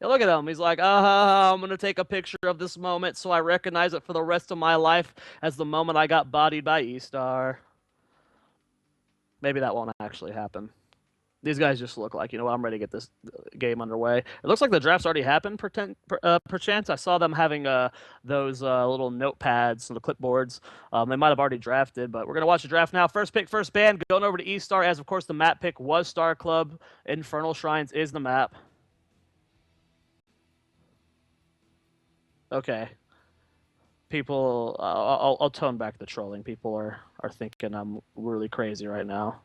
Yeah, look at him. He's like, I'm gonna take a picture of this moment so I recognize it for the rest of my life as the moment I got bodied by eStar. Maybe that won't actually happen. These guys just look like, you know what, I'm ready to get this game underway. It looks like the draft's already happened, perchance. I saw them having those little notepads and the clipboards. They might have already drafted, but we're going to watch the draft now. First pick, first band, going over to eStar, as of course the map pick was Star Club. Infernal Shrines is the map. Okay. People, I'll tone back the trolling. People are thinking I'm really crazy right now.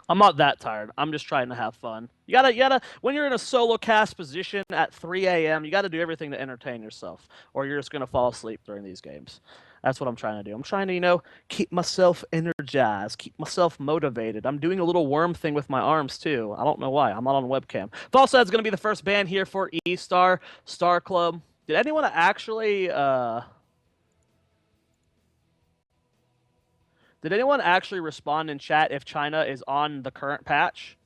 I'm not that tired. I'm just trying to have fun. You gotta, when you're in a solo cast position at 3 a.m., you gotta do everything to entertain yourself, or you're just gonna fall asleep during these games. That's what I'm trying to do. I'm trying to, keep myself energized, keep myself motivated. I'm doing a little worm thing with my arms too. I don't know why. I'm not on webcam. Falsead's gonna be the first band here for eStar Star Club. Did anyone actually Did anyone actually respond in chat if China is on the current patch?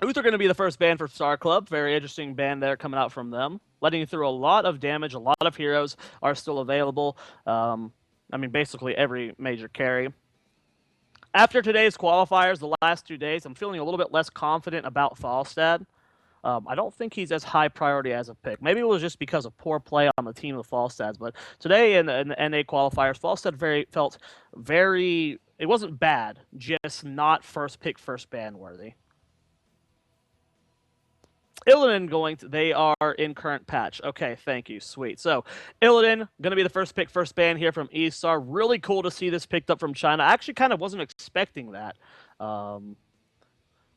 Uther going to be the first band for Star Club. Very interesting band there coming out from them. Letting you through a lot of damage. A lot of heroes are still available. I mean, basically every major carry. After today's qualifiers, the last 2 days, I'm feeling a little bit less confident about Falstad. I don't think he's as high priority as a pick. Maybe it was just because of poor play on the team of Falstads. But today in the NA qualifiers, Falstad felt very. It wasn't bad, just not first pick, first ban worthy. Illidan they are in current patch. Okay, thank you, sweet. So, Illidan, going to be the first pick, first ban here from eStar. Really cool to see this picked up from China. I actually kind of wasn't expecting that.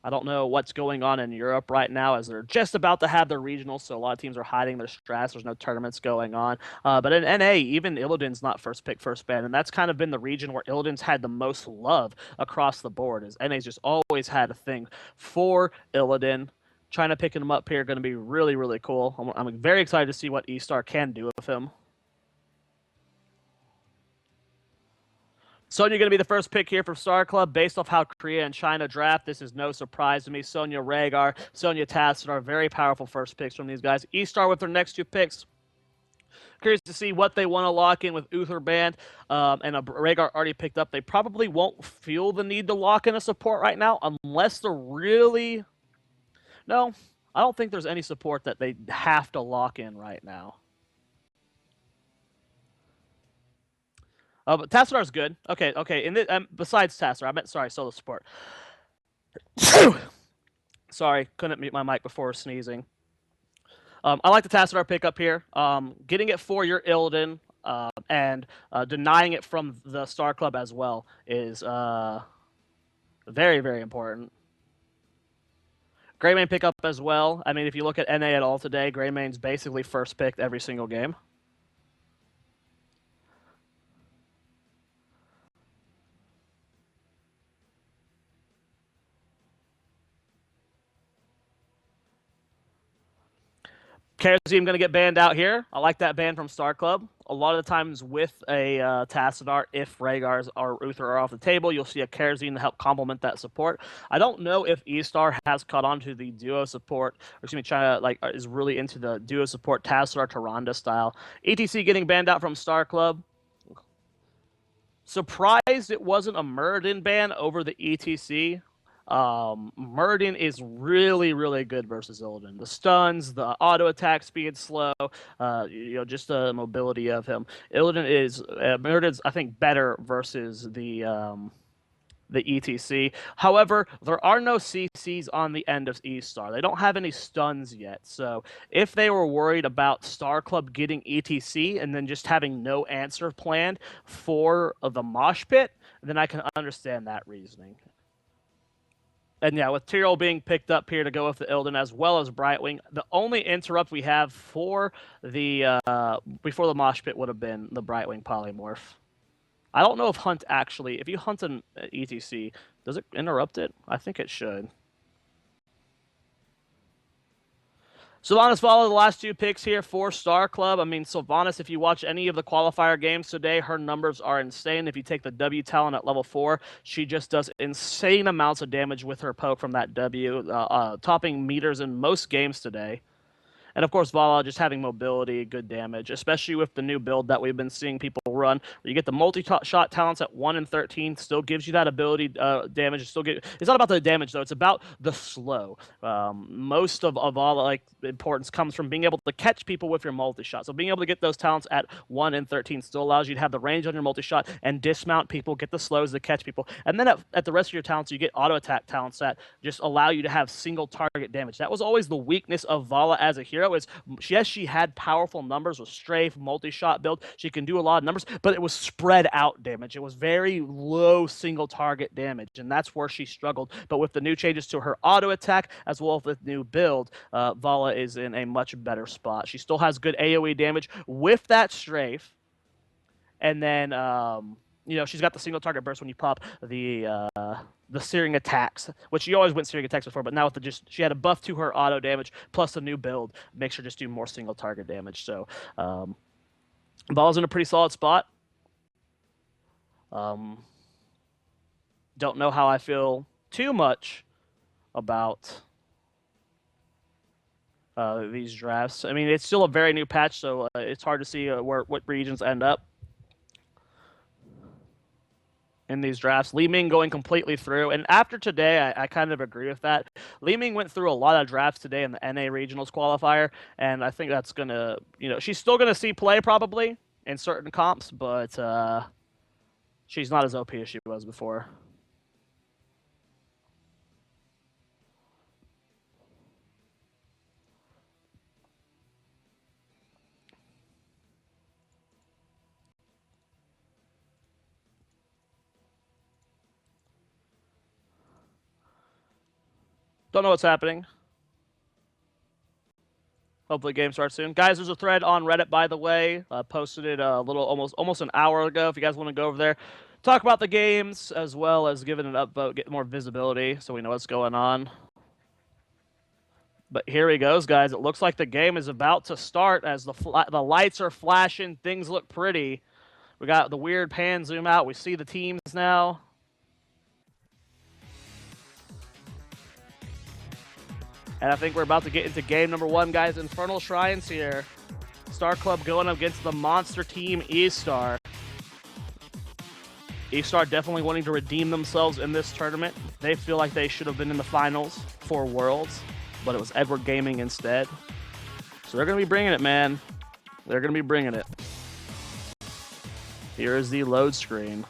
I don't know what's going on in Europe right now as they're just about to have their regionals, so a lot of teams are hiding their strats. There's no tournaments going on. But in NA, even Illidan's not first pick, first ban, and that's kind of been the region where Illidan's had the most love across the board, as NA's just always had a thing for Illidan. China picking him up here going to be really, really cool. I'm very excited to see what eStar can do with him. Zoia going to be the first pick here for Star Club based off how Korea and China draft. This is no surprise to me. Zoia Rhaegar, Zoia Tassadar, very powerful first picks from these guys. eStar with their next 2 picks. Curious to see what they want to lock in with Uther Band and a Rhaegar already picked up. They probably won't feel the need to lock in a support right now unless they're really... No, I don't think there's any support that they have to lock in right now. But Tassadar's good. Okay. Besides Tassadar, I meant, sorry, solo support. Sorry, couldn't mute my mic before sneezing. I like the Tassadar pickup here. Getting it for your Illidan and denying it from the Star Club as well is very, very important. Greymane pickup as well. I mean, if you look at NA at all today, Greymane's basically first picked every single game. Kharazim going to get banned out here. I like that ban from Star Club. A lot of the times with a Tassadar, if Rhaegars or Uther are off the table, you'll see a Kharazim to help complement that support. I don't know if eStar has caught on to the duo support, or excuse me, China is really into the duo support Tassadar Tyrande style. ETC getting banned out from Star Club. Surprised it wasn't a Muradin ban over the ETC. Muradin is really, really good versus Illidan. The stuns, the auto attack speed slow, just the mobility of him. Muradin's, I think, better versus the ETC. However, there are no CCs on the end of eStar. They don't have any stuns yet. So if they were worried about Star Club getting ETC and then just having no answer planned for the mosh pit, then I can understand that reasoning. And yeah, with Tyrell being picked up here to go with the Illidan as well as Brightwing, the only interrupt we have for the before the mosh pit would have been the Brightwing polymorph. I don't know if Hunt actually, if you hunt an ETC, does it interrupt it? I think it should. Sylvanas Vala, the last two picks here for Star Club. I mean, Sylvanas, if you watch any of the qualifier games today, her numbers are insane. If you take the W talent at level 4, she just does insane amounts of damage with her poke from that W, topping meters in most games today. And of course, Vala just having mobility, good damage, especially with the new build that we've been seeing people run. Where you get the multi-shot talents at 1 and 13, still gives you that ability damage. It's not about the damage though; it's about the slow. Most of Vala like importance comes from being able to catch people with your multi-shot. So being able to get those talents at 1 and 13 still allows you to have the range on your multi-shot and dismount people, get the slows to catch people, and then at the rest of your talents, you get auto attack talents that just allow you to have single target damage. That was always the weakness of Vala as a hero. Is yes, she had powerful numbers with strafe, multi-shot build. She can do a lot of numbers, but it was spread out damage. It was very low single target damage, and that's where she struggled. But with the new changes to her auto attack, as well as the new build, Vala is in a much better spot. She still has good AoE damage with that strafe, and then she's got the single target burst when you pop the searing attacks, which she always went searing attacks before, but now with she had a buff to her auto damage plus the new build makes her just do more single target damage. So Ball's in a pretty solid spot. Don't know how I feel too much about these drafts. I mean, it's still a very new patch, so it's hard to see what regions end up in these drafts. Li Ming going completely through. And after today, I kind of agree with that. Li Ming went through a lot of drafts today in the NA Regionals qualifier, and I think that's going to, she's still going to see play probably in certain comps, but she's not as OP as she was before. Don't know what's happening. Hopefully game starts soon. Guys, there's a thread on Reddit, by the way. Posted it a little, almost an hour ago. If you guys want to go over there, talk about the games, as well as give it an upvote, get more visibility so we know what's going on. But here he goes, guys. It looks like the game is about to start as the lights are flashing. Things look pretty. We got the weird pan zoom out. We see the teams now. And I think we're about to get into game number 1, guys. Infernal Shrines here. Star Club going up against the monster team, eStar. eStar definitely wanting to redeem themselves in this tournament. They feel like they should have been in the finals for Worlds, but it was Edward Gaming instead. So they're going to be bringing it, man. They're going to be bringing it. Here is the load screen.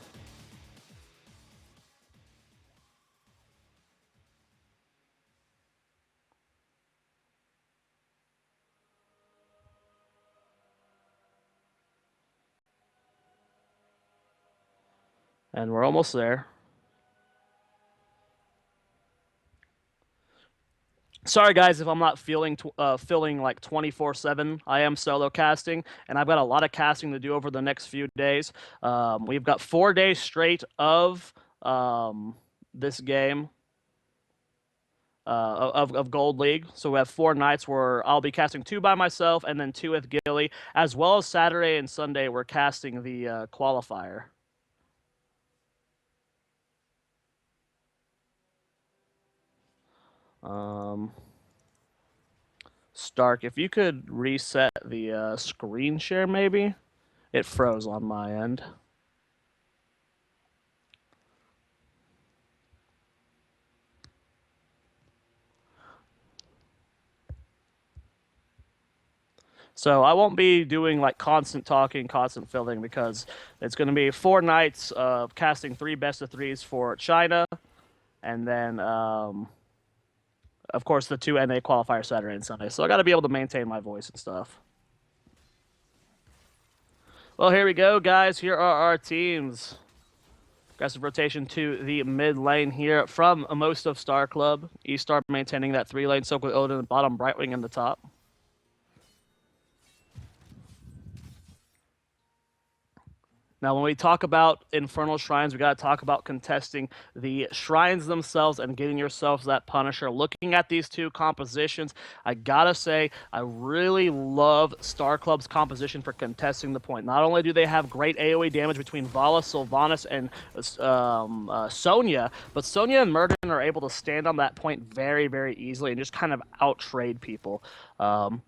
And we're almost there. Sorry, guys, if I'm not feeling like 24/7. I am solo casting, and I've got a lot of casting to do over the next few days. We've got 4 days straight of this game of Gold League. So we have 4 nights where I'll be casting 2 by myself, and then 2 with Gilly, as well as Saturday and Sunday we're casting the qualifier. Stark, if you could reset the screen share, maybe? It froze on my end. So I won't be doing like constant talking, constant filling, because it's going to be 4 nights of casting 3 best of 3s for China, and then of course the 2 NA qualifier Saturday and Sunday. So I got to be able to maintain my voice and stuff. Well, here we go, guys. Here are our teams. Aggressive rotation to the mid lane here from most of Star Club. eStar maintaining that 3-lane soak with Odin, bottom Brightwing in the top. Now, when we talk about Infernal Shrines, we got to talk about contesting the shrines themselves and getting yourselves that Punisher. Looking at these two compositions, I gotta say, I really love Star Club's composition for contesting the point. Not only do they have great AoE damage between Vala, Sylvanas, and Sonya, but Sonya and Murden are able to stand on that point very, very easily and just kind of out-trade people.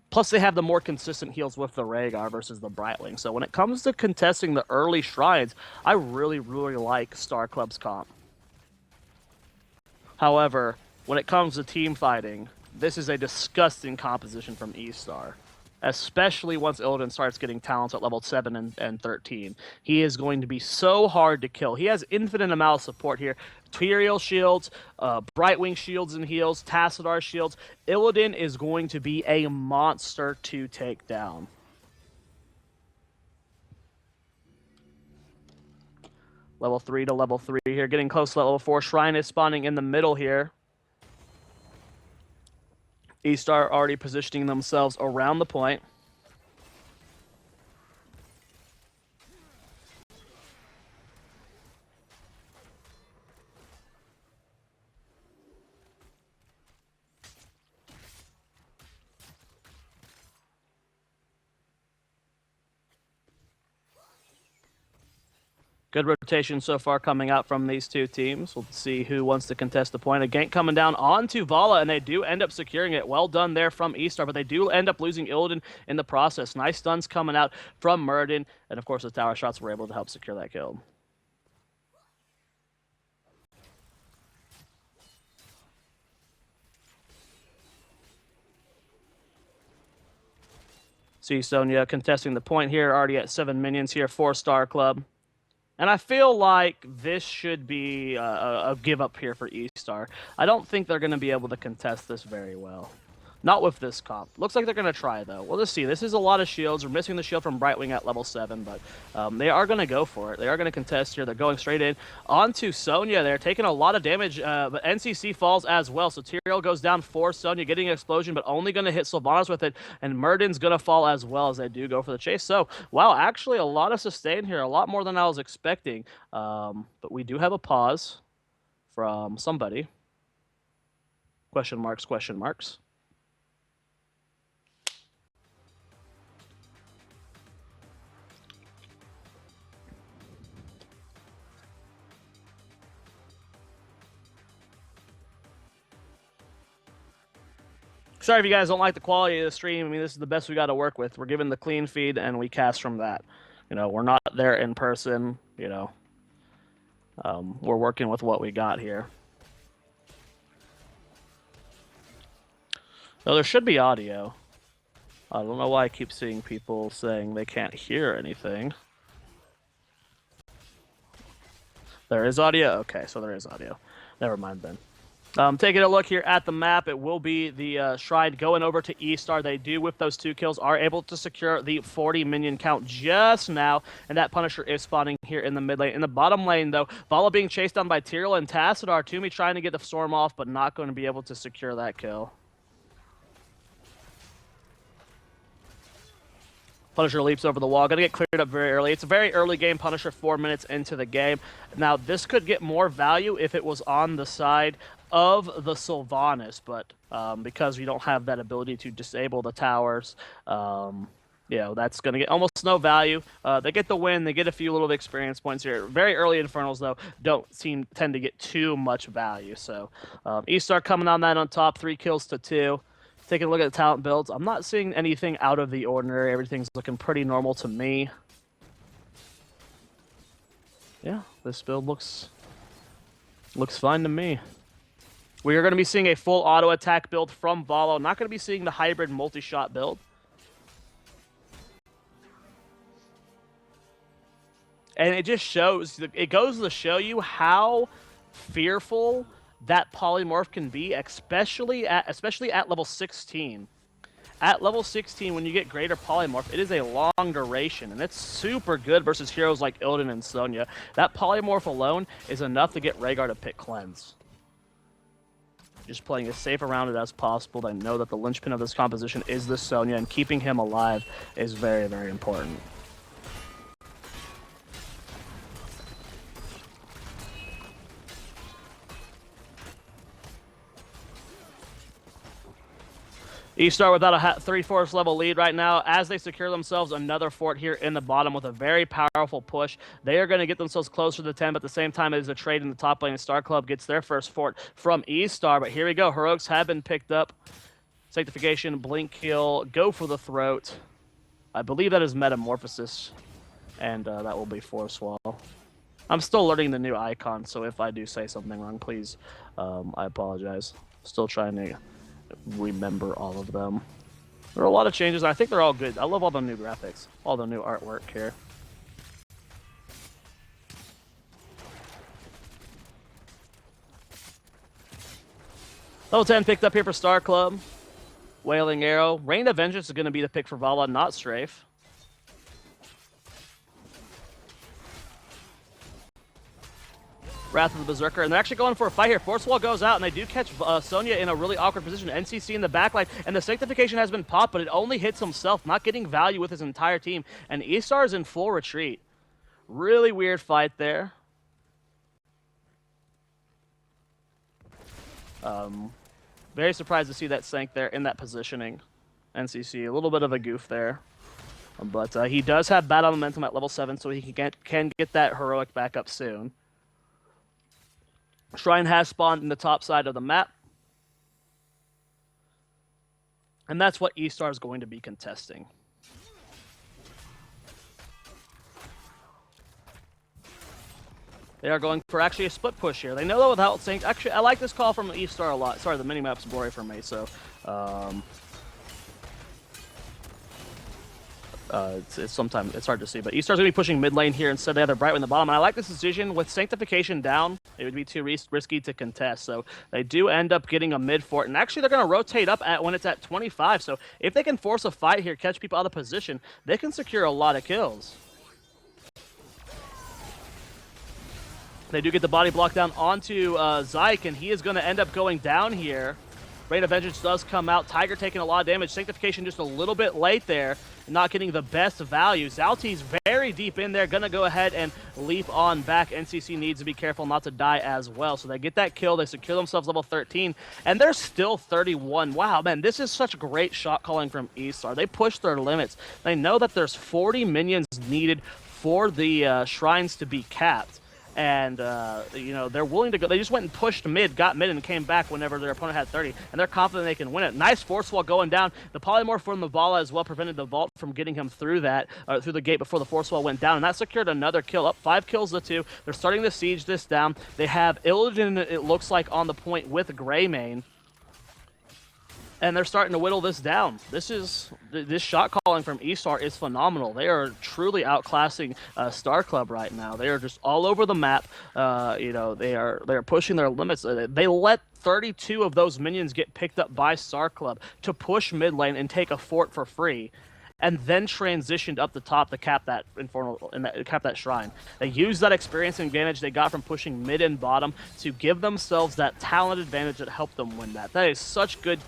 Plus, they have the more consistent heals with the Rhaegar versus the Brightling. So when it comes to contesting the early shrines, I really, really like Star Club's comp. However, when it comes to team fighting, this is a disgusting composition from eStar. Especially once Illidan starts getting talents at level 7 and 13. He is going to be so hard to kill. He has infinite amount of support here. Tyrael shields, Brightwing shields and heals, Tassadar shields. Illidan is going to be a monster to take down. Level 3 to level 3 here, getting close to level 4. Shrine is spawning in the middle here. eStar already positioning themselves around the point. Good rotation so far coming out from these two teams. We'll see who wants to contest the point. A gank coming down onto Vala, and they do end up securing it. Well done there from eStar, but they do end up losing Illidan in the process. Nice stuns coming out from Murden, and of course the tower shots were able to help secure that kill. See Sonya contesting the point here, already at 7 minions here for Star Club. And I feel like this should be a give up here for eStar. I don't think they're going to be able to contest this very well. Not with this comp. Looks like they're going to try, though. We'll just see. This is a lot of shields. We're missing the shield from Brightwing at level 7, but they are going to go for it. They are going to contest here. They're going straight in onto Sonya. They're taking a lot of damage, but NCC falls as well. So Tyrael goes down for Sonya, getting an explosion, but only going to hit Sylvanas with it, and Murden's going to fall as well as they do go for the chase. So, wow, actually a lot of sustain here, a lot more than I was expecting. But we do have a pause from somebody. Question marks, question marks. Sorry if you guys don't like the quality of the stream. I mean, this is the best we got to work with. We're given the clean feed, and we cast from that. You know, we're not there in person. You know, we're working with what we got here. Now, there should be audio. I don't know why I keep seeing people saying they can't hear anything. There is audio? Okay, so there is audio. Never mind then. Taking a look here at the map, it will be the Shrine going over to eStar. They do, with those 2 kills, are able to secure the 40 minion count just now, and that Punisher is spawning here in the mid lane. In the bottom lane, though, Vala being chased down by Tyrael and Tassadar. Toomey trying to get the storm off, but not going to be able to secure that kill. Punisher leaps over the wall. Going to get cleared up very early. It's a very early game. Punisher 4 minutes into the game. Now, this could get more value if it was on the side of the Sylvanas, but because we don't have that ability to disable the towers, you know, that's going to get almost no value. They get the win. They get a few little experience points here. Very early Infernals, though, don't tend to get too much value. So, eStar coming on that on top. 3 kills to 2. Taking a look at the talent builds, I'm not seeing anything out of the ordinary. Everything's looking pretty normal to me. Yeah, this build looks fine to me. We are going to be seeing a full auto attack build from Valo. Not going to be seeing the hybrid multi-shot build. And it just shows, it goes to show you how fearful that polymorph can be, especially at level 16. At level 16, when you get greater polymorph, it is a long duration, and it's super good versus heroes like Illidan and Sonya. That polymorph alone is enough to get Rhaegar to pick cleanse. Just playing as safe around it as possible. I know that the linchpin of this composition is the Sonya, and keeping him alive is very, very important. eStar without a 3/4 level lead right now as they secure themselves another fort here in the bottom with a very powerful push. They are going to get themselves closer to 10, but at the same time, it is a trade in the top lane. Star Club gets their first fort from eStar, but here we go. Heroics have been picked up. Sanctification, Blink Kill, go for the throat. I believe that is Metamorphosis, and that will be Force Wall. I'm still learning the new icon, so if I do say something wrong, please, I apologize. Still trying to remember all of them. There are a lot of changes, and I think they're all good. I love all the new graphics, all the new artwork here. Level 10 picked up here for Star Club. Wailing Arrow. Rain of Vengeance is going to be the pick for Vala, not Strafe. Wrath of the Berserker, and they're actually going for a fight here. Force Wall goes out, and they do catch Zoia in a really awkward position. NCC in the backline, and the Sanctification has been popped, but it only hits himself, not getting value with his entire team. And eStar is in full retreat. Really weird fight there. Very surprised to see that Sank there in that positioning. NCC, a little bit of a goof there. But he does have battle momentum at level 7, so he can get that heroic back up soon. Shrine has spawned in the top side of the map. And that's what eStar is going to be contesting. They are going for actually a split push here. They know that without Saint. Actually, I like this call from eStar a lot. Sorry, the minimap's blurry for me, so sometimes it's hard to see, but eStar's gonna be pushing mid lane here instead of the Brightwing in the bottom. And I like this decision with Sanctification down. It would be too risky to contest, so they do end up getting a mid fort. And actually, they're gonna rotate up when it's at 25. So if they can force a fight here, catch people out of position, they can secure a lot of kills. They do get the body block down onto Zyke, and he is going to end up going down here. Rain of Vengeance does come out. Tiger taking a lot of damage. Sanctification just a little bit late there, not getting the best value. Zalti's very deep in there, going to go ahead and leap on back. NCC needs to be careful not to die as well. So they get that kill. They secure themselves level 13, and they're still 31. Wow, man, this is such great shot calling from eStar. They push their limits. They know that there's 40 minions needed for the shrines to be capped. And, you know, they're willing to go. They just went and pushed mid, got mid, and came back whenever their opponent had 30. And they're confident they can win it. Nice Force Wall going down. The Polymorph from the Vala as well prevented the Vault from getting him through that, through the gate before the Force Wall went down. And that secured another kill. Up 5 kills to 2. They're starting to siege this down. They have Illidan, it looks like, on the point with Greymane. And they're starting to whittle this down. This shot calling from eStar is phenomenal. They are truly outclassing Star Club right now. They are just all over the map. You know, they are pushing their limits. They let 32 of those minions get picked up by Star Club to push mid lane and take a fort for free, and then transitioned up the top to cap that Infernal and cap that shrine. They used that experience and advantage they got from pushing mid and bottom to give themselves that talent advantage that helped them win that. That is such good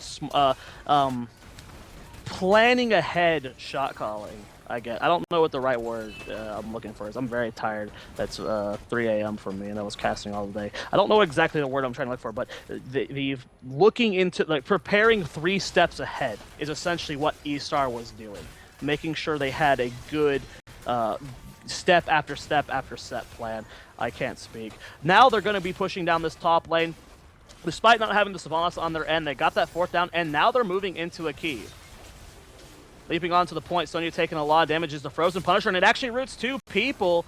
planning ahead shot calling. I don't know what the right word I'm looking for is. I'm very tired. That's 3 a.m. for me, and I was casting all day. I don't know exactly the word I'm trying to look for, but the looking into, like, preparing 3 steps ahead is essentially what eStar was doing, making sure they had a good step after step after step plan. I can't speak. Now they're going to be pushing down this top lane. Despite not having the Sylvanas on their end, they got that 4th down, and now they're moving into a key. Leaping onto the point, Sonya taking a lot of damage is the Frozen Punisher, and it actually roots 2 people.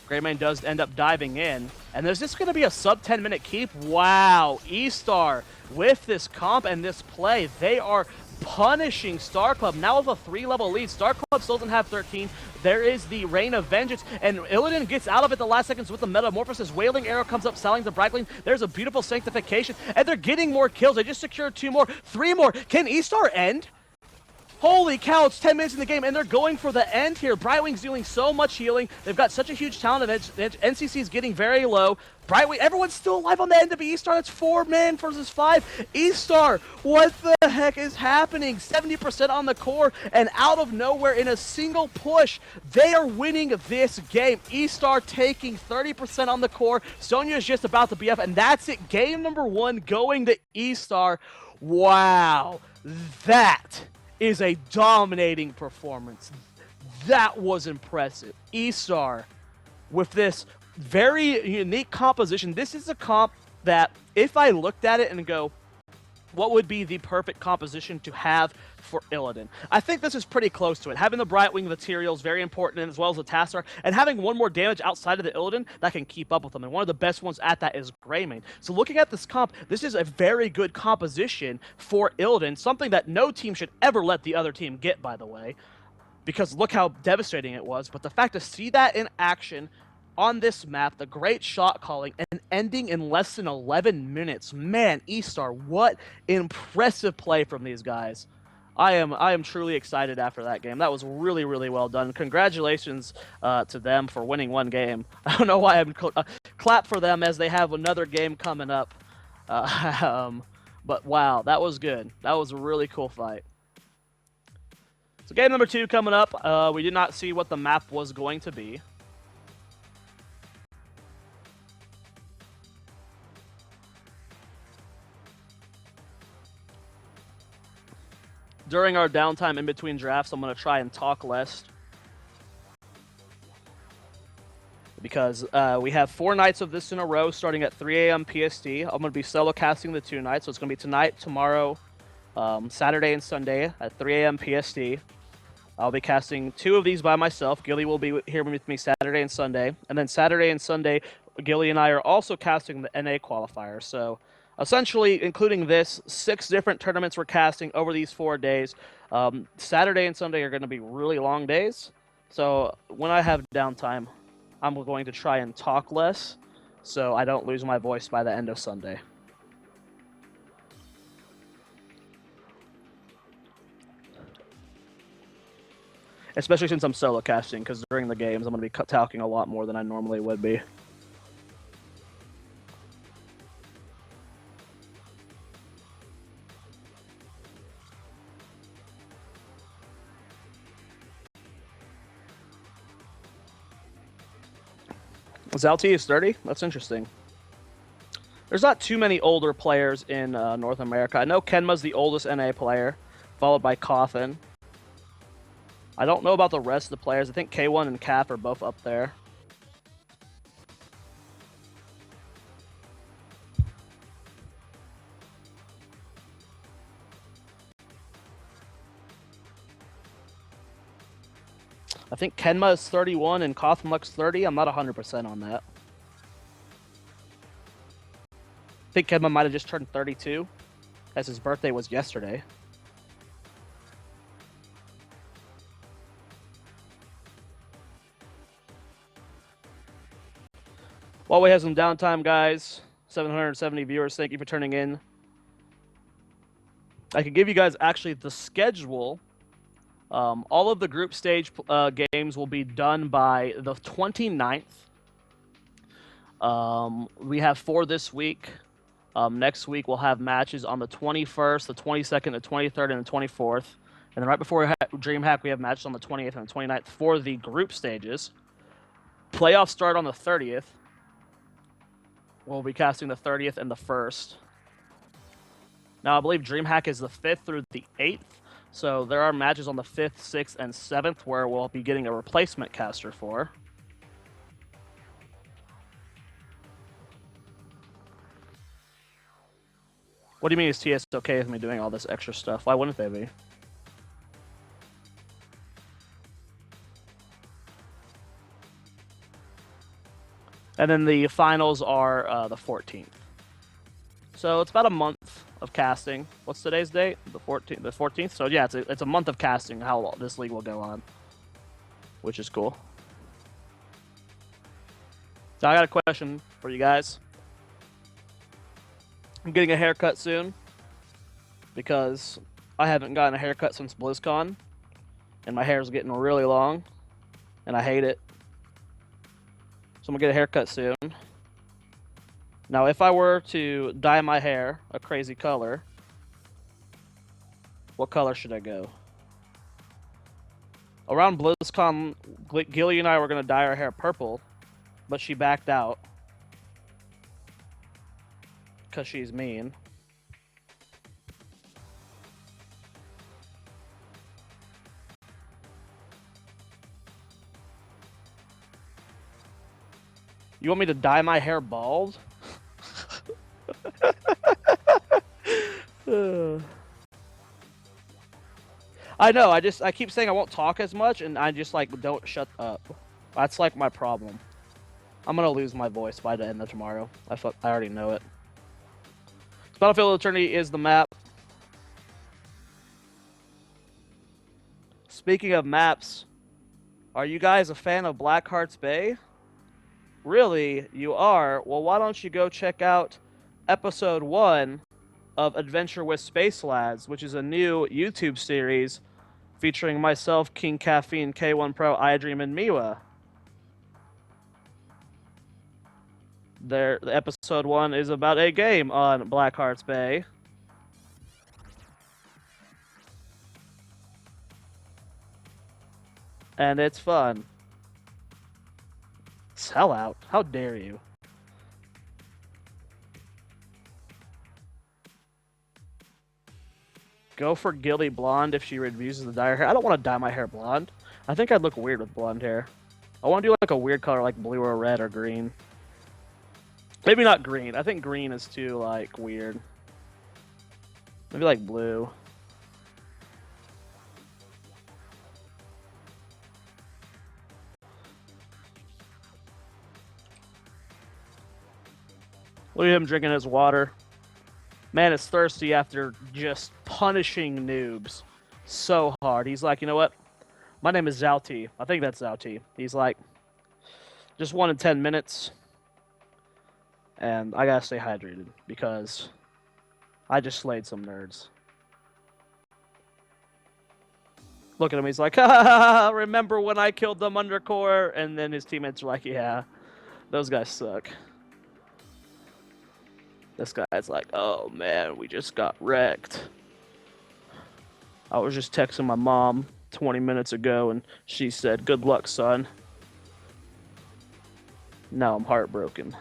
Greymane does end up diving in, and there's just going to be a sub 10-minute keep. Wow, eStar with this comp and this play, they are punishing Star Club. Now with a 3-level lead, Star Club still doesn't have 13. There is the Rain of Vengeance, and Illidan gets out of it the last seconds with the Metamorphosis. Wailing Arrow comes up, selling the Brightwing. There's a beautiful Sanctification, and they're getting more kills. They just secured 2 more, 3 more. Can eStar end? Holy cow, it's 10 minutes in the game, and they're going for the end here. Brightwing's doing so much healing. They've got such a huge talent advantage. NCC's getting very low. Brightwing, everyone's still alive on the end of eStar. That's 4 men versus 5. eStar, what the heck is happening? 70% on the core, and out of nowhere in a single push, they are winning this game. eStar taking 30% on the core. Sonya's just about to BF, and that's it. Game number 1 going to eStar. Wow. That is a dominating performance. That was impressive. eStar with this very unique composition. This is a comp that if I looked at it and go, what would be the perfect composition to have for Illidan? I think this is pretty close to it. Having the Brightwing material is very important, as well as the Taskar, and having one more damage outside of the Illidan that can keep up with them. And one of the best ones at that is Greymane. So looking at this comp, this is a very good composition for Illidan, something that no team should ever let the other team get, by the way, because look how devastating it was. But the fact to see that in action on this map, the great shot calling, and ending in less than 11 minutes. Man, eStar, what impressive play from these guys. I am truly excited after that game. That was really, really well done. Congratulations to them for winning one game. I don't know why I'm clap for them as they have another game coming up. But wow, that was good. That was a really cool fight. So game number 2 coming up. We did not see what the map was going to be. During our downtime in between drafts, I'm going to try and talk less. Because we have 4 nights of this in a row starting at 3 a.m. PST. I'm going to be solo casting the 2 nights, so it's going to be tonight, tomorrow, Saturday, and Sunday at 3 a.m. PST. I'll be casting 2 of these by myself. Gilly will be here with me Saturday and Sunday. And then Saturday and Sunday, Gilly and I are also casting the NA qualifier. So essentially, including this, 6 different tournaments we're casting over these 4 days. Saturday and Sunday are going to be really long days. So when I have downtime, I'm going to try and talk less so I don't lose my voice by the end of Sunday. Especially since I'm solo casting, because during the games I'm going to be talking a lot more than I normally would be. Zalti is 30? That's interesting. There's not too many older players in North America. I know Kenma's the oldest NA player, followed by Coffin. I don't know about the rest of the players. I think K1 and Cap are both up there. I think Kenma is 31 and Coffin looks 30. I'm not 100% on that. I think Kenma might have just turned 32, as his birthday was yesterday. While we have some downtime, guys, 770 viewers, thank you for turning in. I can give you guys actually the schedule. All of the group stage games will be done by the 29th. We have 4 this week. Next week, we'll have matches on the 21st, the 22nd, the 23rd, and the 24th. And then right before DreamHack, we have matches on the 28th and the 29th for the group stages. Playoffs start on the 30th. We'll be casting the 30th and the 1st. Now, I believe DreamHack is the 5th through the 8th. So there are matches on the 5th, 6th, and 7th where we'll be getting a replacement caster for. What do you mean is TS okay with me doing all this extra stuff? Why wouldn't they be? And then the finals are the 14th. So it's about a month of casting. What's today's date? The 14th. The 14th. So yeah, it's a month of casting. How this league will go on, which is cool. So I got a question for you guys. I'm getting a haircut soon because I haven't gotten a haircut since BlizzCon, and my hair is getting really long, and I hate it. So I'm gonna get a haircut soon. Now, if I were to dye my hair a crazy color, what color should I go? Around BlizzCon, Gilly and I were going to dye our hair purple, but she backed out because she's mean. You want me to dye my hair bald? I know. I keep saying I won't talk as much, and I just like don't shut up. That's like my problem. I'm gonna lose my voice by the end of tomorrow. I already know it. Battlefield Eternity is the map. Speaking of maps, are you guys a fan of Blackheart's Bay? Really, you are? Well, why don't you go check out episode 1 of Adventure with Space Lads, which is a new YouTube series featuring myself, King Caffeine, K1 Pro, iDream, and Miwa. The episode 1 is about a game on Blackheart's Bay. And it's fun. Sellout? How dare you? Go for Gilly Blonde if she refuses to dye her hair. I don't want to dye my hair blonde. I think I'd look weird with blonde hair. I want to do like a weird color like blue or red or green. Maybe not green. I think green is too like weird. Maybe like blue. Look at him drinking his water. Man is thirsty after just punishing noobs so hard. He's like, you know what? My name is Zouti. I think that's Zouti. He's like, just 1 in 10 minutes. And I gotta stay hydrated because I just slayed some nerds. Look at him. He's like, ha, remember when I killed them undercore? And then his teammates are like, yeah, those guys suck. This guy's like, oh man, we just got wrecked. I was just texting my mom 20 minutes ago and she said, good luck, son. Now I'm heartbroken.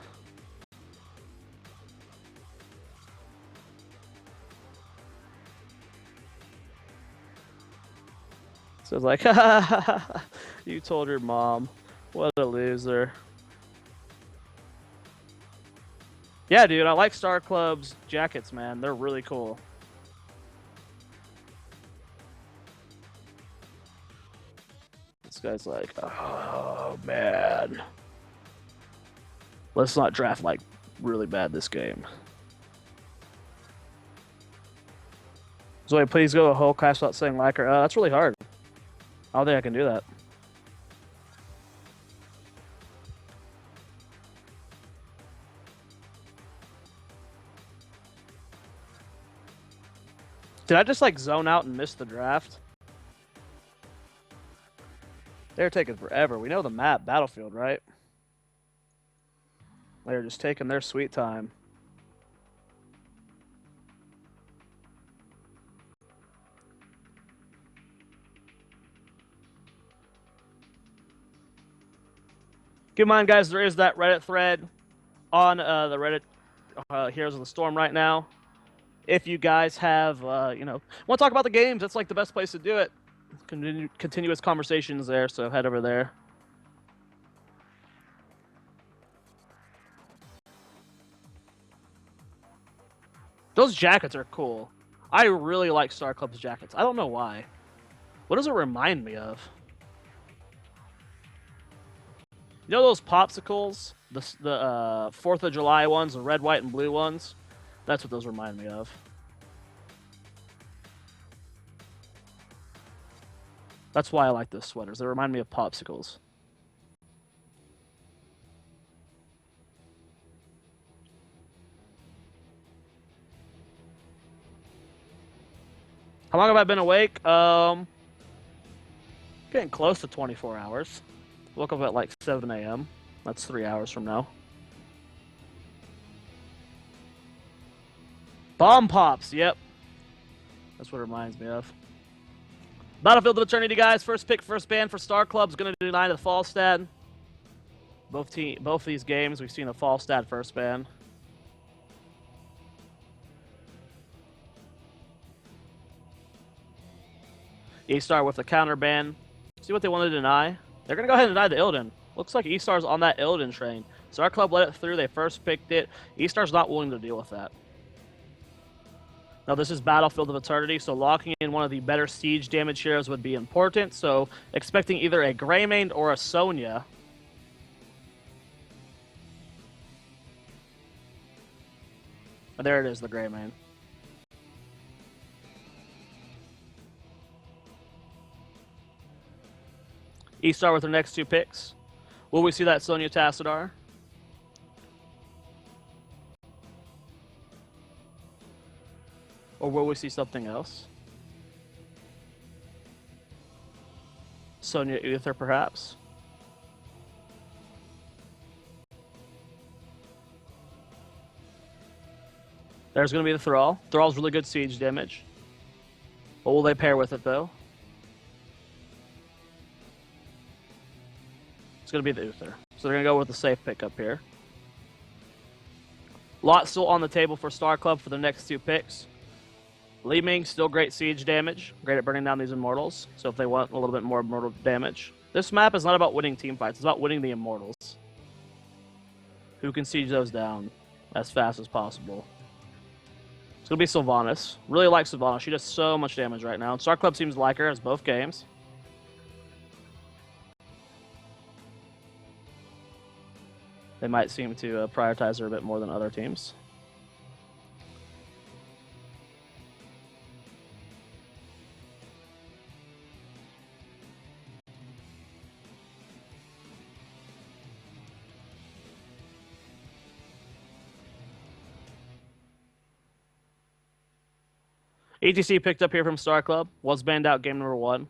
So it's like, you told your mom. What a loser. Yeah, dude, I like Star Club's jackets, man. They're really cool. This guy's like, oh, man. Let's not draft, like, really bad this game. Zoe, please go a whole class without saying lacquer. That's really hard. I don't think I can do that. Did I just, like, zone out and miss the draft? They're taking forever. We know the map, Battlefield, right? They're just taking their sweet time. Keep in mind, guys, there is that Reddit thread on the Reddit Heroes of the Storm right now. If you guys have, you know, want to talk about the games, that's like the best place to do it. Continuous conversations there, so head over there. Those jackets are cool. I really like Star Club's jackets. I don't know why. What does it remind me of? You know those popsicles? The 4th of July ones, the red, white, and blue ones? That's what those remind me of. That's why I like those sweaters. They remind me of popsicles. How long have I been awake? Getting close to 24 hours. Woke up at like 7 a.m. That's 3 hours from now. Bomb pops, yep. That's what it reminds me of. Battlefield of Eternity, guys. First pick, first ban for Star Club's going to deny the fall stat. Both these games, we've seen a fall stat first ban. eStar with the counter ban. See what they want to deny? They're going to go ahead and deny the Illidan. Looks like eStar's on that Illidan train. So our club let it through. They first picked it. eStar's not willing to deal with that. Now this is Battlefield of Eternity, so locking in one of the better siege damage heroes would be important. So expecting either a Greymane or a Zoia. Oh, there it is, the Greymane. eStar with their next 2 picks. Will we see that Zoia Tassadar? Or will we see something else? Zoia Uther, perhaps? There's going to be the Thrall. Thrall's really good siege damage. What will they pair with it, though? It's going to be the Uther. So they're going to go with the safe pickup here. Lot still on the table for Star Club for the next 2 picks. Li Ming, still great siege damage. Great at burning down these Immortals. So if they want a little bit more Immortal damage. This map is not about winning team fights. It's about winning the Immortals. Who can siege those down as fast as possible. It's going to be Sylvanas. Really like Sylvanas. She does so much damage right now. And Star Club seems to like her as both games. They might seem to prioritize her a bit more than other teams. ETC picked up here from Star Club. Was banned out game number 1.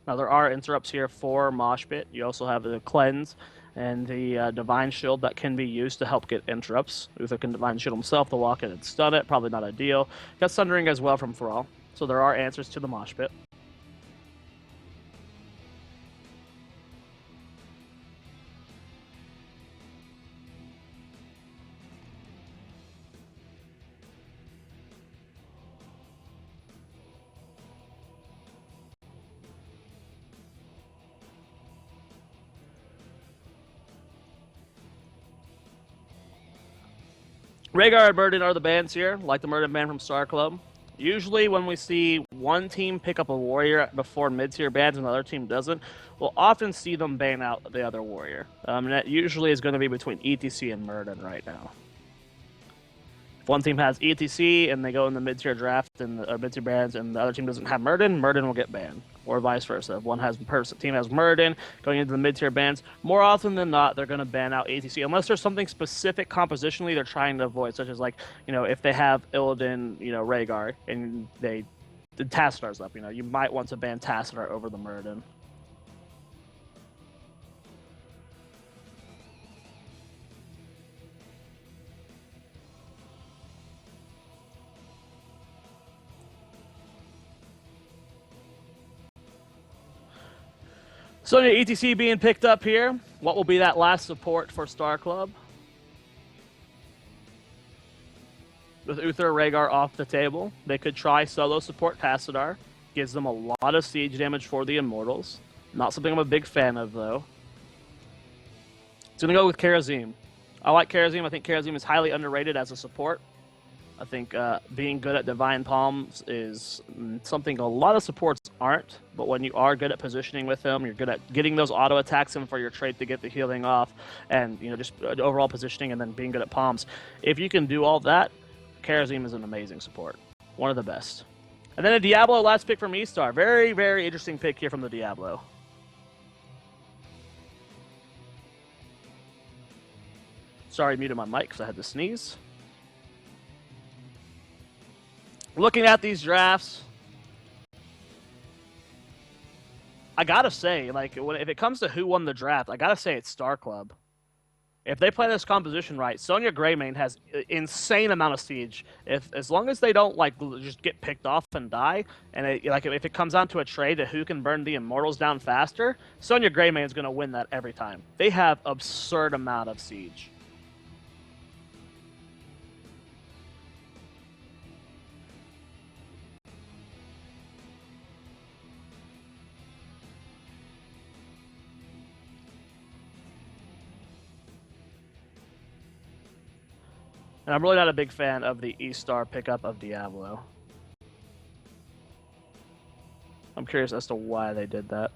Now, there are interrupts here for Mosh Pit. You also have the Cleanse and the Divine Shield that can be used to help get interrupts. Uther can Divine Shield himself to walk in and stun it. Probably not ideal. Got Sundering as well from Thrall. So there are answers to the Mosh Pit. Rhaegar and Murden are the bans here, like the Murden ban from Star Club. Usually when we see one team pick up a warrior before mid-tier bans and another team doesn't, we'll often see them ban out the other warrior. And that usually is going to be between ETC and Murden right now. If one team has ETC and they go in the mid-tier draft and or mid-tier bans and the other team doesn't have Murden, Murden will get banned. Or vice versa. If one team has Murden going into the mid-tier bans, more often than not, they're going to ban out ATC unless there's something specific compositionally they're trying to avoid, such as like, if they have Illidan, Rhaegar, and the Tassadar's up, you might want to ban Tassadar over the Murden. So ETC being picked up here. What will be that last support for Star Club? With Uther Rhaegar off the table, they could try solo support Tassadar. Gives them a lot of siege damage for the Immortals. Not something I'm a big fan of, though. It's going to go with Kharazim. I like Kharazim. I think Kharazim is highly underrated as a support. I think being good at Divine Palms is something a lot of supports aren't, but when you are good at positioning with him, you're good at getting those auto attacks in for your trait to get the healing off, and just overall positioning and then being good at palms. If you can do all that, Kharazim is an amazing support. One of the best. And then a Diablo last pick from eStar. Very, very interesting pick here from the Diablo. Sorry, I muted my mic because I had to sneeze. Looking at these drafts, I gotta say, if it comes to who won the draft, I gotta say it's Star Club. If they play this composition right, Zoia Greymane has an insane amount of siege. As long as they don't just get picked off and die, and if it comes down to a trade of who can burn the Immortals down faster, Zoia Greymane is gonna win that every time. They have absurd amount of siege. And I'm really not a big fan of the eStar pickup of Diablo. I'm curious as to why they did that.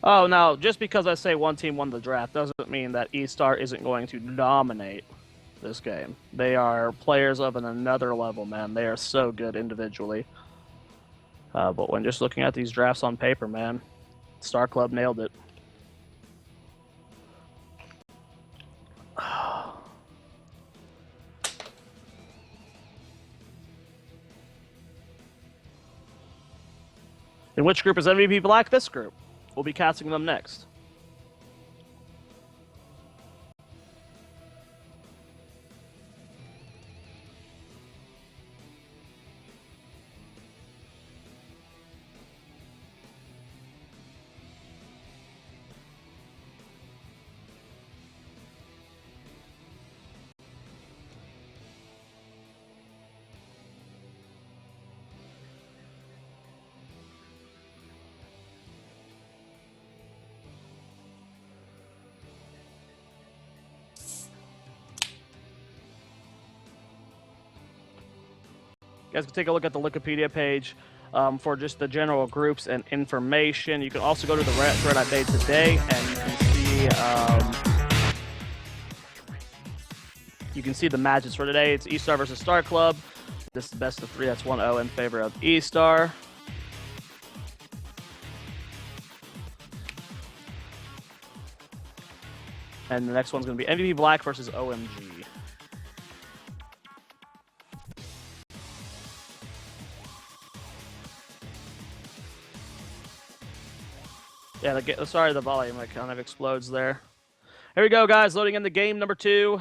Oh, now, just because I say one team won the draft doesn't mean that eStar isn't going to dominate this game. They are players of another level, man. They are so good individually. But when just looking at these drafts on paper, man, Star Club nailed it. In which group is MVP Black? This group. We'll be casting them next. You guys can take a look at the Wikipedia page for just the general groups and information. You can also go to the thread I made today, and you can see the matches for today. It's eStar versus Star Club. This is the best of 3. That's 1-0 in favor of eStar. And the next one's going to be MVP Black versus OMG. Yeah, sorry, the volume kind of explodes there. Here we go, guys. Loading in the game number 2.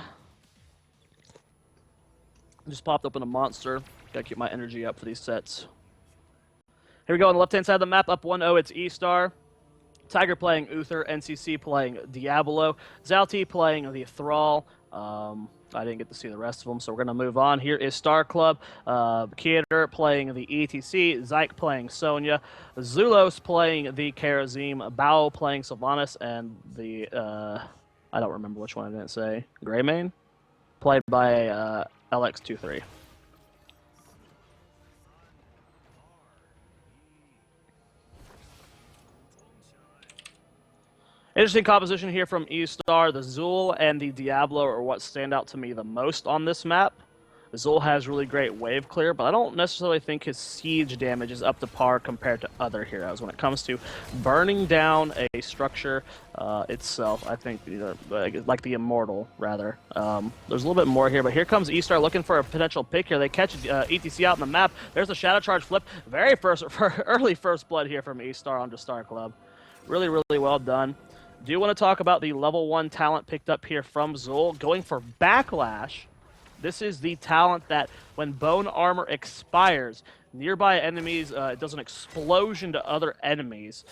Just popped open a monster. Gotta keep my energy up for these sets. Here we go on the left-hand side of the map. Up 1-0, it's eStar. Tiger playing Uther. NCC playing Diablo. Zalti playing the Thrall. I didn't get to see the rest of them, so we're going to move on. Here is Star Club. Keator playing the ETC. Zyke playing Sonya. Zulos playing the Karazim. Bao playing Sylvanas. And the, I don't remember which one I didn't say. Greymane? Played by LX23. Interesting composition here from eStar. The Zul and the Diablo are what stand out to me the most on this map. The Zul has really great wave clear, but I don't necessarily think his siege damage is up to par compared to other heroes. When it comes to burning down a structure itself, I think, like the Immortal, rather. There's a little bit more here, but here comes eStar looking for a potential pick here. They catch ETC out in the map. There's the Shadow Charge flip. Early first blood here from eStar onto Star Club. Really, really well done. Do you want to talk about the level 1 talent picked up here from Zul? Going for Backlash. This is the talent that when Bone Armor expires, nearby enemies, it does an explosion to other enemies,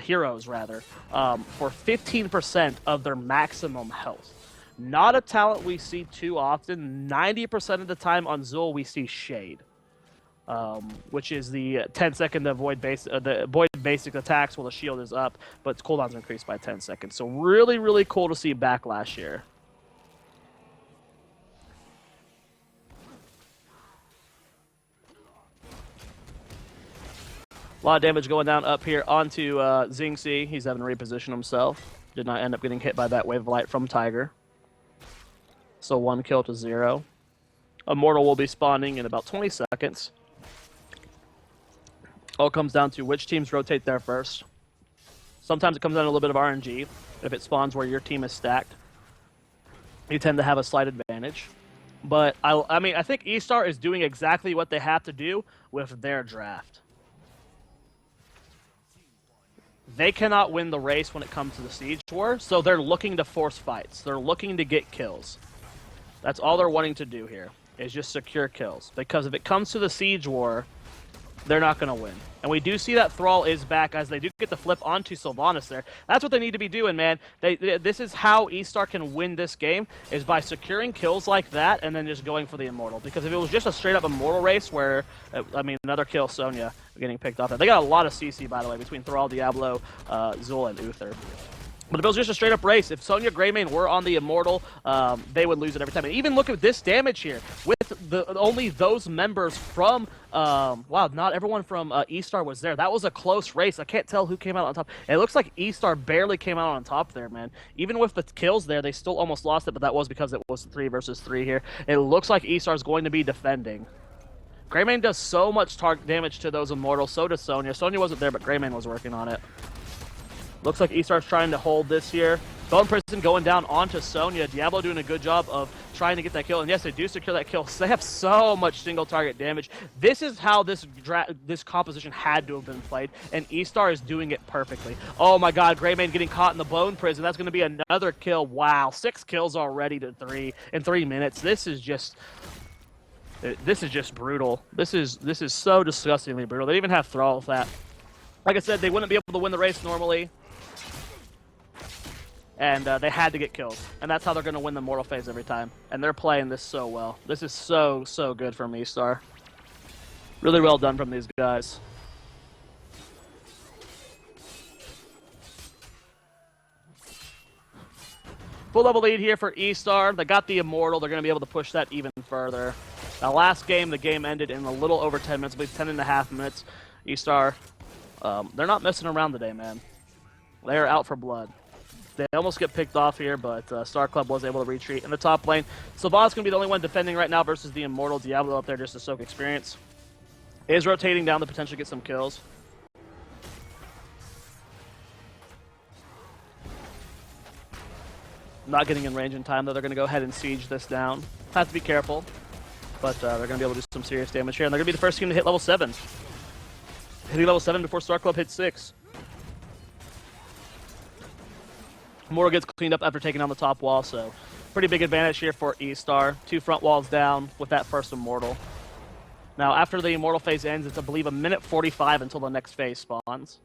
heroes rather, for 15% of their maximum health. Not a talent we see too often. 90% of the time on Zul we see Shade. Which is the 10-second avoid basic attacks while the shield is up, but its cooldown's increased by 10 seconds. So really, really cool to see Backlash here. A lot of damage going down up here onto Xingxi. He's having to reposition himself. Did not end up getting hit by that wave of light from Tiger. So 1 kill to 0. Immortal will be spawning in about 20 seconds. All comes down to which teams rotate there first. Sometimes it comes down to a little bit of RNG. If it spawns where your team is stacked, you tend to have a slight advantage. But I think eStar is doing exactly what they have to do with their draft. They cannot win the race when it comes to the Siege War, so they're looking to force fights. They're looking to get kills. That's all they're wanting to do here, is just secure kills. Because if it comes to the Siege War, they're not going to win. And we do see that Thrall is back as they do get the flip onto Sylvanas there. That's what they need to be doing, man. This is how eStar can win this game, is by securing kills like that and then just going for the Immortal. Because if it was just a straight-up Immortal race where, I mean, another kill, Zoia getting picked off. They got a lot of CC, by the way, between Thrall, Diablo, Zul, and Uther. But if it was just a straight-up race, if Zoia Greymane were on the Immortal, they would lose it every time. And even look at this damage here. With only those members from... wow, not everyone from eStar was there. That was a close race. I can't tell who came out on top. And it looks like eStar barely came out on top there, man. Even with the kills there, they still almost lost it, but that was because it was 3 versus 3 here. It looks like eStar is going to be defending. Greymane does so much target damage to those Immortals. So does Zoia. Zoia wasn't there, but Greymane was working on it. Looks like eStar's trying to hold this here. Bone Prison going down onto Zoia. Diablo doing a good job of trying to get that kill. And yes, they do secure that kill. They have so much single target damage. This is how this composition had to have been played. And eStar is doing it perfectly. Oh my god, Greymane getting caught in the Bone Prison. That's going to be another kill. Wow, 6 kills already to 3 in 3 minutes. This is just brutal. This is so disgustingly brutal. They didn't even have Thrall with that. Like I said, they wouldn't be able to win the race normally. And they had to get kills. And that's how they're going to win the Mortal phase every time. And they're playing this so well. This is so good from eStar. Really well done from these guys. Full level lead here for eStar. They got the Immortal. They're going to be able to push that even further. Now, last game, the game ended in a little over 10 minutes. I believe 10 and a half minutes. eStar, they're not messing around today, man. They're out for blood. They almost get picked off here, but Star Club was able to retreat. In the top lane, Sylvanas going to be the only one defending right now versus the Immortal. Diablo up there just to soak experience. Is rotating down to potentially get some kills. Not getting in range in time, though. They're going to go ahead and siege this down. Have to be careful, but they're going to be able to do some serious damage here. And they're going to be the first team to hit level 7. Hitting level 7 before Star Club hits 6. Immortal gets cleaned up after taking on the top wall, so pretty big advantage here for eStar. 2 front walls down with that first Immortal. Now, after the Immortal phase ends, it's, I believe, 1:45 until the next phase spawns.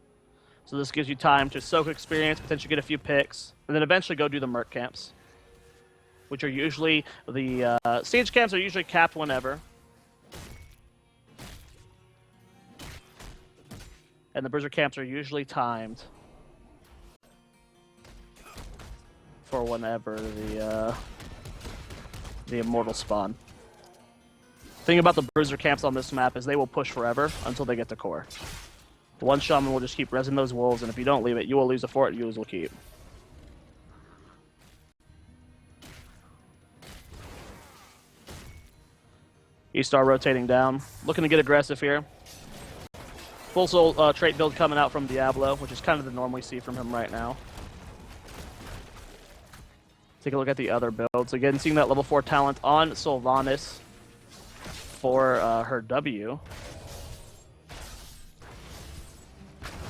So this gives you time to soak experience, potentially get a few picks, and then eventually go do the Merc camps, which are usually, the Siege camps are usually capped whenever. And the Bruiser camps are usually timed for whenever the Immortal spawn. The thing about the Bruiser camps on this map is they will push forever until they get to core. The one shaman will just keep rezzing those wolves, and if you don't leave it, you will lose the fort, you will keep. eStar rotating down, looking to get aggressive here. Full soul trait build coming out from Diablo, which is kind of the norm we see from him right now. Take a look at the other builds. Again, seeing that level 4 talent on Sylvanas for her W.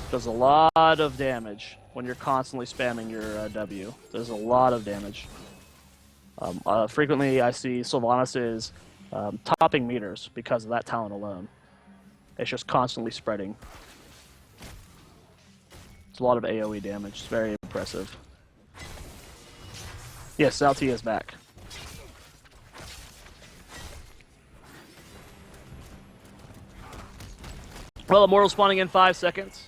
Does a lot of damage when you're constantly spamming your W. Does a lot of damage. Frequently, I see Sylvanas is topping meters because of that talent alone. It's just constantly spreading. It's a lot of AoE damage. It's very impressive. Yes, Salty is back. Well, Immortal spawning in 5 seconds.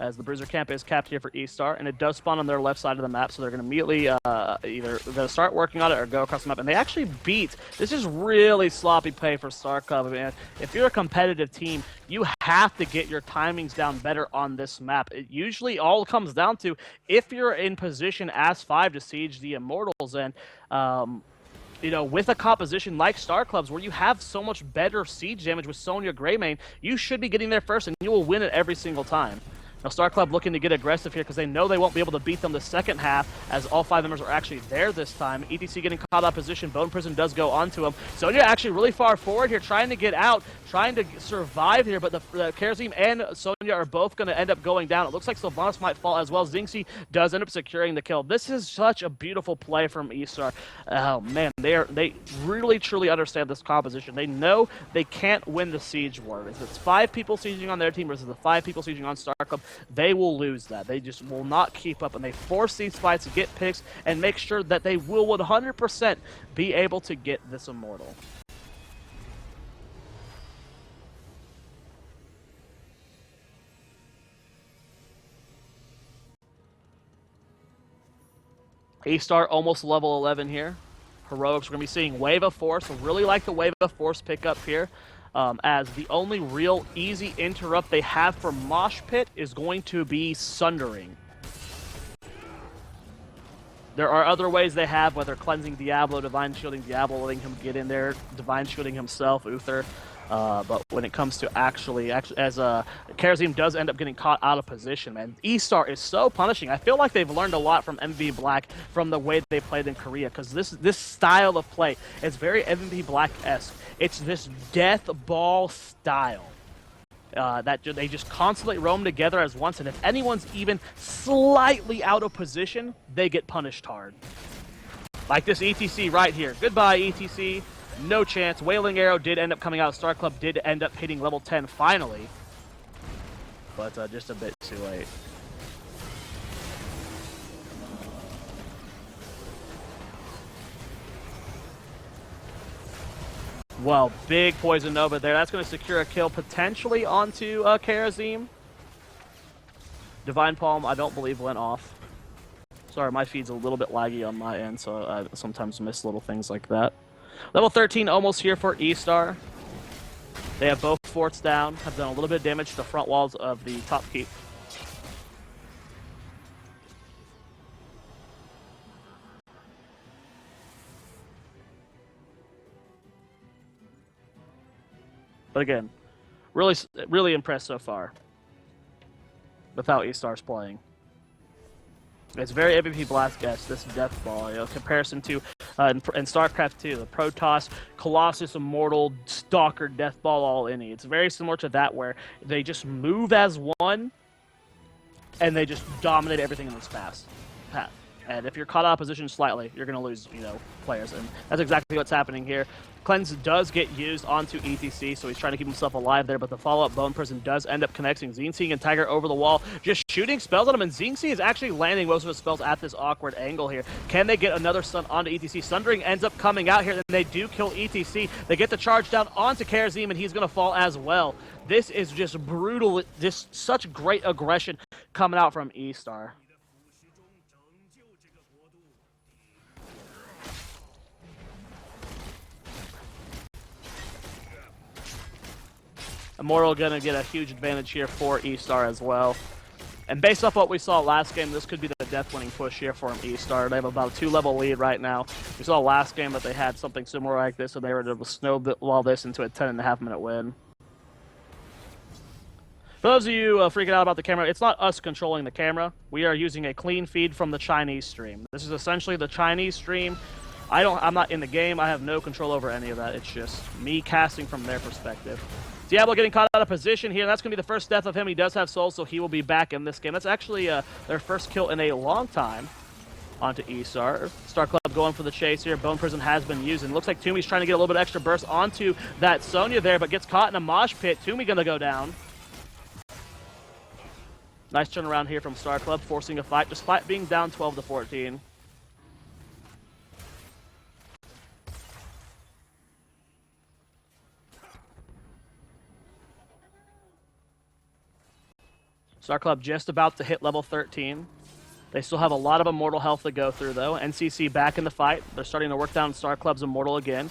As the Bruiser camp is capped here for eStar, and it does spawn on their left side of the map, so they're going to immediately either gonna start working on it or go across the map. And they actually beat. This is really sloppy play for Star Club. Man, if you're a competitive team, you have to get your timings down better on this map. It usually all comes down to if you're in position as 5 to siege the Immortals, and you know, with a composition like Star Club's where you have so much better siege damage with Zoia Greymane, you should be getting there first, and you will win it every single time. Now, Star Club looking to get aggressive here because they know they won't be able to beat them the second half as all 5 members are actually there this time. ETC getting caught out of position. Bone Prison does go onto him. Zoia actually really far forward here, trying to get out, trying to survive here, but the Karazim and Zoia are both going to end up going down. It looks like Sylvanas might fall as well. Xingxi does end up securing the kill. This is such a beautiful play from eStar. Oh, man. They really truly understand this composition. They know they can't win the siege war. If it's 5 people sieging on their team versus the 5 people sieging on Star Club, they will lose that. They just will not keep up, and they force these fights to get picks and make sure that they will 100% be able to get this Immortal. eStar almost level 11 here. Heroics, we're going to be seeing Wave of Force. I really like the Wave of Force pickup here, as the only real easy interrupt they have for Mosh Pit is going to be Sundering. There are other ways they have, whether cleansing Diablo, Divine Shielding Diablo, letting him get in there, Divine Shielding himself, Uther. But when it comes to actually as Karazim does end up getting caught out of position, man. eStar is so punishing. I feel like they've learned a lot from MVP Black from the way they played in Korea, because this style of play is very MVP Black-esque. It's this death ball style. That they just constantly roam together as once, and if anyone's even slightly out of position, they get punished hard. Like this ETC right here. Goodbye, ETC. No chance. Wailing Arrow did end up coming out. Star Club did end up hitting level 10 finally, but just a bit too late. Well, big Poison Nova there. That's going to secure a kill potentially onto Karazim. Divine Palm, I don't believe, went off. Sorry, my feed's a little bit laggy on my end, so I sometimes miss little things like that. Level 13 almost here for eStar. They have both forts down, have done a little bit of damage to the front walls of the top keep. But again, really impressed so far with how eStar's playing. It's very MVP Blast-esque, this Death Ball, in comparison to in StarCraft 2, the Protoss, Colossus, Immortal, Stalker, Death Ball, all innie. It's very similar to that, where they just move as one, and they just dominate everything in this path. And if you're caught out of position slightly, you're going to lose, players. And that's exactly what's happening here. Cleanse does get used onto ETC, so he's trying to keep himself alive there, but the follow-up Bone Prison does end up connecting Xingxi and Tiger over the wall, just shooting spells at him, and Xingxi is actually landing most of his spells at this awkward angle here. Can they get another stun onto ETC? Sundering ends up coming out here, and they do kill ETC. They get the charge down onto Karazim, and he's going to fall as well. This is just brutal, just such great aggression coming out from eStar. Immortal going to get a huge advantage here for eStar as well. And based off what we saw last game, this could be the death-winning push here for eStar. They have about a 2-level lead right now. We saw last game that they had something similar like this, and they were able to snowball this into a 10.5-minute win. For those of you freaking out about the camera, it's not us controlling the camera. We are using a clean feed from the Chinese stream. This is essentially the Chinese stream. I'm not in the game. I have no control over any of that. It's just me casting from their perspective. Diablo getting caught out of position here. That's going to be the first death of him. He does have soul, so he will be back in this game. That's actually their first kill in a long time onto eStar. Star Club going for the chase here. Bone Prison has been used, and looks like Toomey's trying to get a little bit extra burst onto that Zonia there, but gets caught in a mosh pit. Toomey going to go down. Nice turnaround here from Star Club, forcing a fight despite being down 12-14. Star Club just about to hit level 13. They still have a lot of Immortal health to go through, though. NCC back in the fight. They're starting to work down Star Club's Immortal again.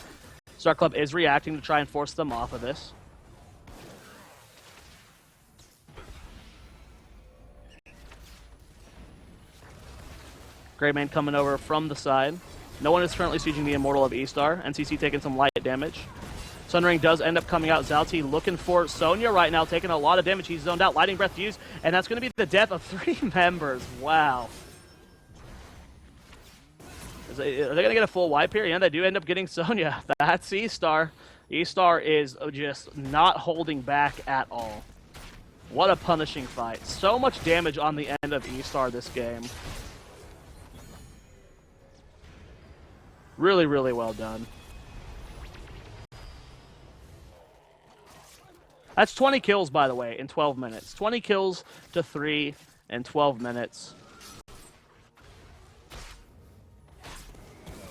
Star Club is reacting to try and force them off of this. Greymane coming over from the side. No one is currently sieging the Immortal of eStar. NCC taking some light damage. Sundering does end up coming out. Zalti looking for Zonia right now, taking a lot of damage. He's zoned out. Lightning Breath used, and that's going to be the death of 3 members. Wow. Are they going to get a full wipe here? Yeah, they do end up getting Zonia. That's eStar. eStar is just not holding back at all. What a punishing fight. So much damage on the end of eStar this game. 3 members. Wow. Are they going to get a full wipe here? Yeah, they do end up getting Zonia. That's eStar. eStar is just not holding back at all. What a punishing fight. So much damage on the end of eStar this game. 3 members. Wow. What a punishing fight. So much damage on the end of eStar this game. Really, really well done. That's 20 kills, by the way, in 12 minutes. 20 kills to 3 in 12 minutes.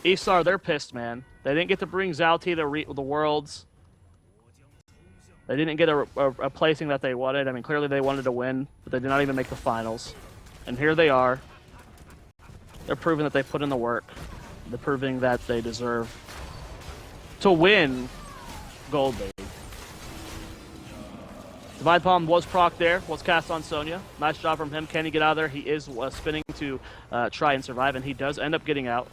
eStar, they're pissed, man. They didn't get to bring Zalti to the Worlds. They didn't get a placing that they wanted. I mean, clearly they wanted to win, but they did not even make the finals. And here they are. They're proving that they put in the work. They're proving that they deserve to win Gold League. Divide Palm was proc there, was cast on Zoia. Nice job from him. Can he get out of there? He is spinning to try and survive, and he does end up getting out.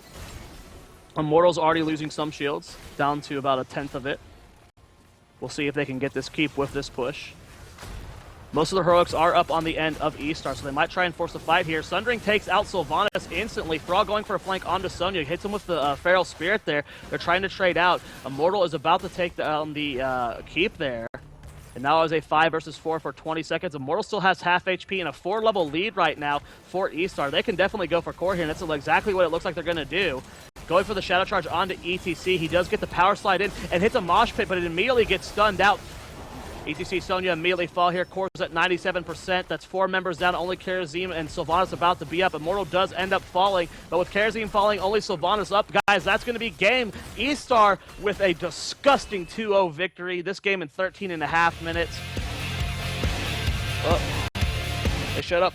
Immortal's already losing some shields, down to about a tenth of it. We'll see if they can get this keep with this push. Most of the heroics are up on the end of eStar, so they might try and force a fight here. Sundering takes out Sylvanas instantly. Thrall going for a flank onto Zoia. Hits him with the Feral Spirit there. They're trying to trade out. Immortal is about to take the keep there. And now is a 5 versus 4 for 20 seconds. Immortal still has half HP and a 4-level lead right now for eStar. They can definitely go for core here, and that's exactly what it looks like they're going to do. Going for the Shadow Charge onto ETC. He does get the power slide in and hits a mosh pit, but it immediately gets stunned out. ETC Zoia immediately fall here. Core's at 97%. That's 4 members down. Only Karazim and Sylvanas about to be up. Immortal does end up falling, but with Karazim falling, only Sylvanas up. Guys, that's going to be game. eStar with a disgusting 2-0 victory. This game in 13.5 minutes. Oh, they showed up,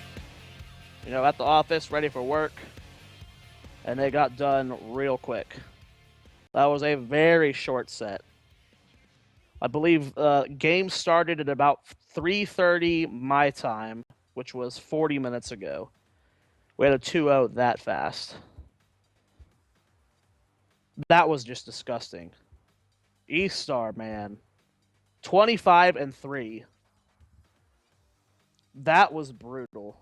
at the office, ready for work, and they got done real quick. That was a very short set. I believe game started at about 3:30 my time, which was 40 minutes ago. We had a 2-0 that fast. That was just disgusting. eStar, man. 25-3. That was brutal.